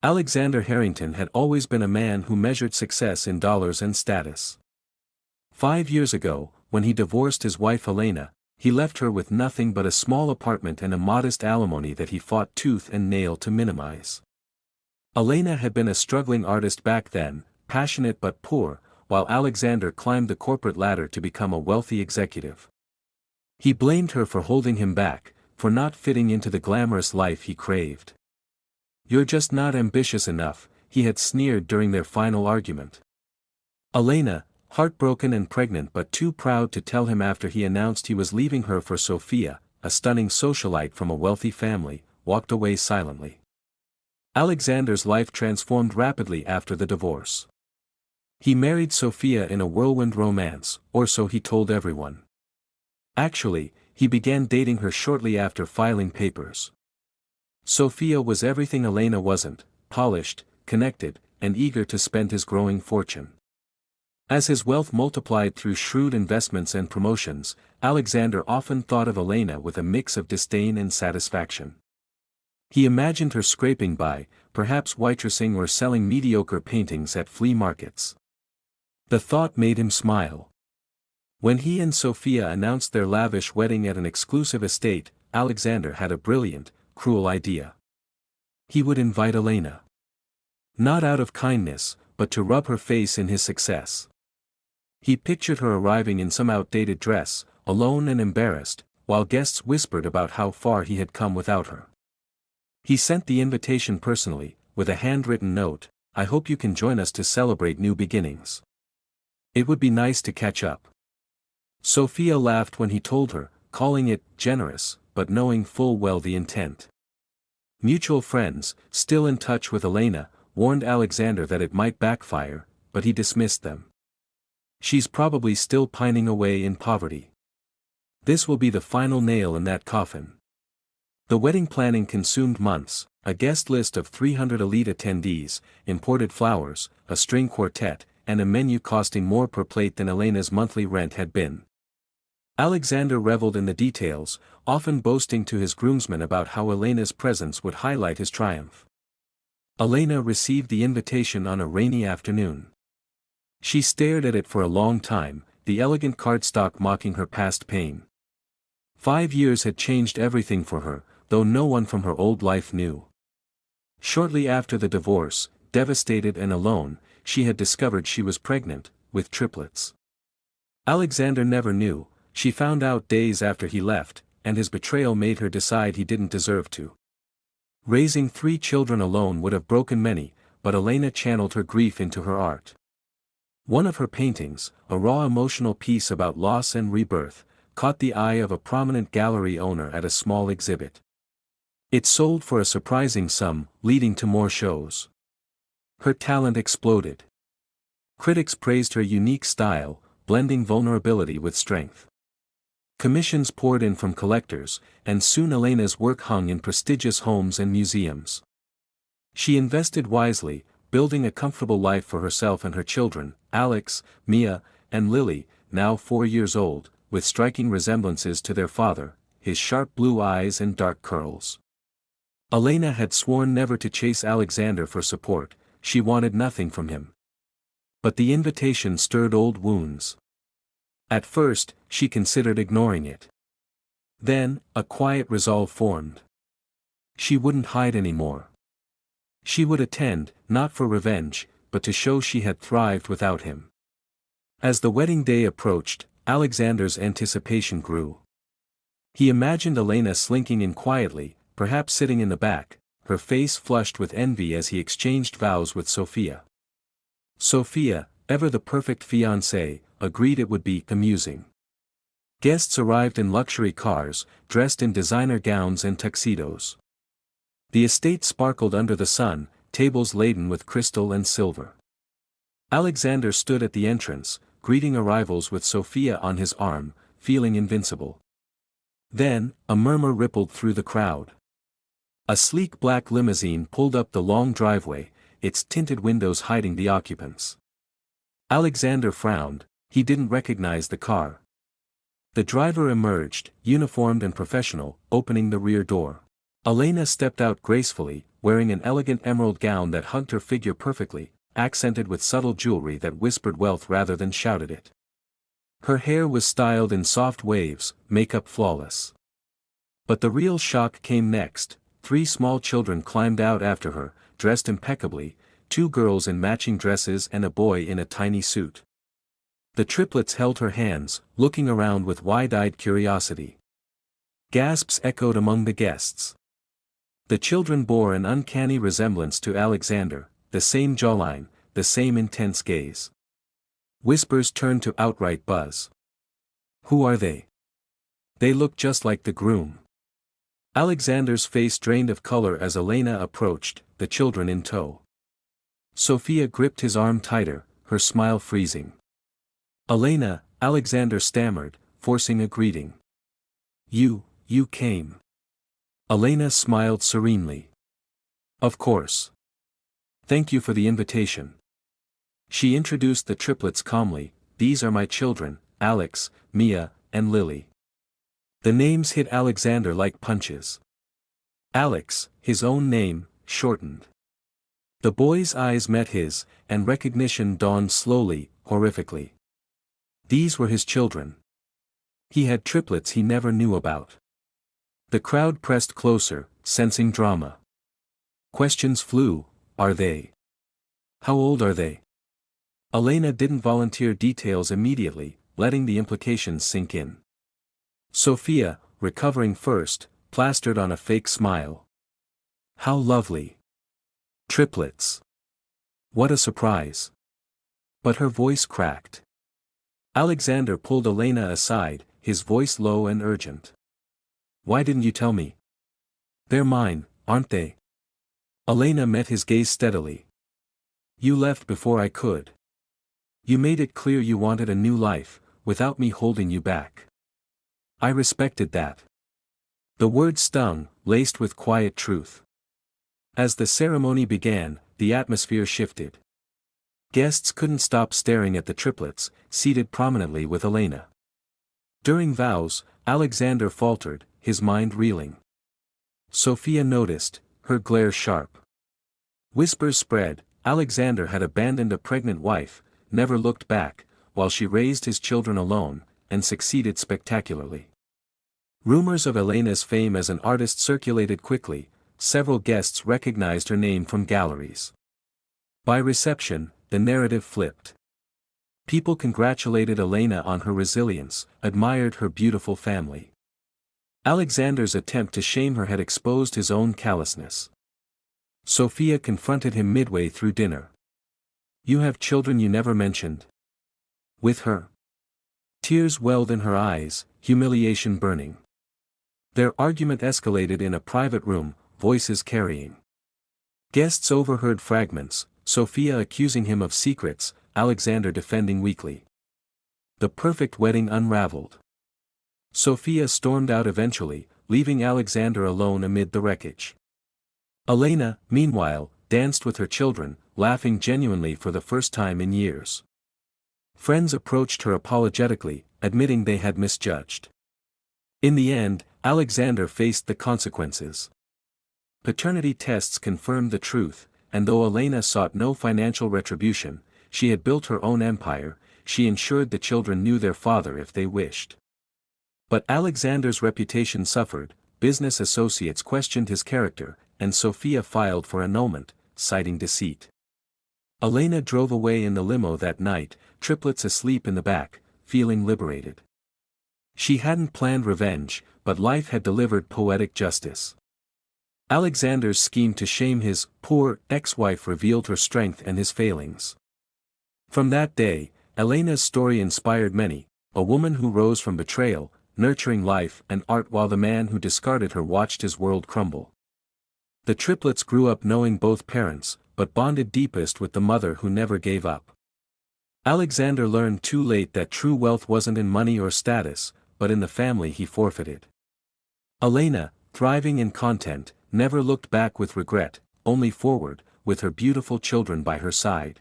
Alexander Harrington had always been a man who measured success in dollars and status. 5 years ago, when he divorced his wife Elena, he left her with nothing but a small apartment and a modest alimony that he fought tooth and nail to minimize. Elena had been a struggling artist back then, passionate but poor, while Alexander climbed the corporate ladder to become a wealthy executive. He blamed her for holding him back, for not fitting into the glamorous life he craved. "You're just not ambitious enough," he had sneered during their final argument. Elena, heartbroken and pregnant but too proud to tell him after he announced he was leaving her for Sophia, a stunning socialite from a wealthy family, walked away silently. Alexander's life transformed rapidly after the divorce. He married Sophia in a whirlwind romance, or so he told everyone. Actually, he began dating her shortly after filing papers. Sophia was everything Elena wasn't: polished, connected, and eager to spend his growing fortune. As his wealth multiplied through shrewd investments and promotions, Alexander often thought of Elena with a mix of disdain and satisfaction. He imagined her scraping by, perhaps waitressing or selling mediocre paintings at flea markets. The thought made him smile. When he and Sophia announced their lavish wedding at an exclusive estate, Alexander had a brilliant, cruel idea. He would invite Elena. Not out of kindness, but to rub her face in his success. He pictured her arriving in some outdated dress, alone and embarrassed, while guests whispered about how far he had come without her. He sent the invitation personally, with a handwritten note: "I hope you can join us to celebrate new beginnings. It would be nice to catch up." Sophia laughed when he told her, calling it generous, but knowing full well the intent. Mutual friends, still in touch with Elena, warned Alexander that it might backfire, but he dismissed them. "She's probably still pining away in poverty. This will be the final nail in that coffin." The wedding planning consumed months, a guest list of 300 elite attendees, imported flowers, a string quartet, and a menu costing more per plate than Elena's monthly rent had been. Alexander reveled in the details, often boasting to his groomsmen about how Elena's presence would highlight his triumph. Elena received the invitation on a rainy afternoon. She stared at it for a long time, the elegant cardstock mocking her past pain. 5 years had changed everything for her, though no one from her old life knew. Shortly after the divorce, devastated and alone, she had discovered she was pregnant, with triplets. Alexander never knew. She found out days after he left, and his betrayal made her decide he didn't deserve to. Raising 3 children alone would have broken many, but Elena channeled her grief into her art. One of her paintings, a raw emotional piece about loss and rebirth, caught the eye of a prominent gallery owner at a small exhibit. It sold for a surprising sum, leading to more shows. Her talent exploded. Critics praised her unique style, blending vulnerability with strength. Commissions poured in from collectors, and soon Elena's work hung in prestigious homes and museums. She invested wisely, building a comfortable life for herself and her children, Alex, Mia, and Lily, now 4 years old, with striking resemblances to their father, his sharp blue eyes and dark curls. Elena had sworn never to chase Alexander for support. She wanted nothing from him. But the invitation stirred old wounds. At first, she considered ignoring it. Then, a quiet resolve formed. She wouldn't hide anymore. She would attend, not for revenge, but to show she had thrived without him. As the wedding day approached, Alexander's anticipation grew. He imagined Elena slinking in quietly, perhaps sitting in the back, her face flushed with envy as he exchanged vows with Sophia. Sophia, ever the perfect fiancée, agreed it would be amusing. Guests arrived in luxury cars, dressed in designer gowns and tuxedos. The estate sparkled under the sun, tables laden with crystal and silver. Alexander stood at the entrance, greeting arrivals with Sophia on his arm, feeling invincible. Then, a murmur rippled through the crowd. A sleek black limousine pulled up the long driveway, its tinted windows hiding the occupants. Alexander frowned. He didn't recognize the car. The driver emerged, uniformed and professional, opening the rear door. Elena stepped out gracefully, wearing an elegant emerald gown that hugged her figure perfectly, accented with subtle jewelry that whispered wealth rather than shouted it. Her hair was styled in soft waves, makeup flawless. But the real shock came next. 3 small children climbed out after her, dressed impeccably, 2 girls in matching dresses and a boy in a tiny suit. The triplets held her hands, looking around with wide-eyed curiosity. Gasps echoed among the guests. The children bore an uncanny resemblance to Alexander, the same jawline, the same intense gaze. Whispers turned to outright buzz. Who are they? They look just like the groom. Alexander's face drained of color as Elena approached, the children in tow. Sophia gripped his arm tighter, her smile freezing. Elena, Alexander stammered, forcing a greeting. You came. Elena smiled serenely. Of course. Thank you for the invitation. She introduced the triplets calmly. These are my children, Alex, Mia, and Lily. The names hit Alexander like punches. Alex, his own name, shortened. The boy's eyes met his, and recognition dawned slowly, horrifically. These were his children. He had triplets he never knew about. The crowd pressed closer, sensing drama. Questions flew. Are they? How old are they? Elena didn't volunteer details immediately, letting the implications sink in. Sophia, recovering first, plastered on a fake smile. How lovely. Triplets. What a surprise. But her voice cracked. Alexander pulled Elena aside, his voice low and urgent. Why didn't you tell me? They're mine, aren't they? Elena met his gaze steadily. You left before I could. You made it clear you wanted a new life, without me holding you back. I respected that. The words stung, laced with quiet truth. As the ceremony began, the atmosphere shifted. Guests couldn't stop staring at the triplets, seated prominently with Elena. During vows, Alexander faltered, his mind reeling. Sophia noticed, her glare sharp. Whispers spread. Alexander had abandoned a pregnant wife, never looked back, while she raised his children alone, and succeeded spectacularly. Rumors of Elena's fame as an artist circulated quickly. Several guests recognized her name from galleries. By reception, the narrative flipped. People congratulated Elena on her resilience, admired her beautiful family. Alexander's attempt to shame her had exposed his own callousness. Sophia confronted him midway through dinner. You have children you never mentioned. With her. Tears welled in her eyes, humiliation burning. Their argument escalated in a private room, voices carrying. Guests overheard fragments, Sophia accusing him of secrets, Alexander defending weakly. The perfect wedding unraveled. Sophia stormed out eventually, leaving Alexander alone amid the wreckage. Elena, meanwhile, danced with her children, laughing genuinely for the first time in years. Friends approached her apologetically, admitting they had misjudged. In the end, Alexander faced the consequences. Paternity tests confirmed the truth, and though Elena sought no financial retribution, she had built her own empire. She ensured the children knew their father if they wished. But Alexander's reputation suffered, business associates questioned his character, and Sophia filed for annulment, citing deceit. Elena drove away in the limo that night, triplets asleep in the back, feeling liberated. She hadn't planned revenge, but life had delivered poetic justice. Alexander's scheme to shame his poor ex-wife revealed her strength and his failings. From that day, Elena's story inspired many, a woman who rose from betrayal, nurturing life and art while the man who discarded her watched his world crumble. The triplets grew up knowing both parents, but bonded deepest with the mother who never gave up. Alexander learned too late that true wealth wasn't in money or status, but in the family he forfeited. Elena, thriving in content, never looked back with regret, only forward, with her beautiful children by her side.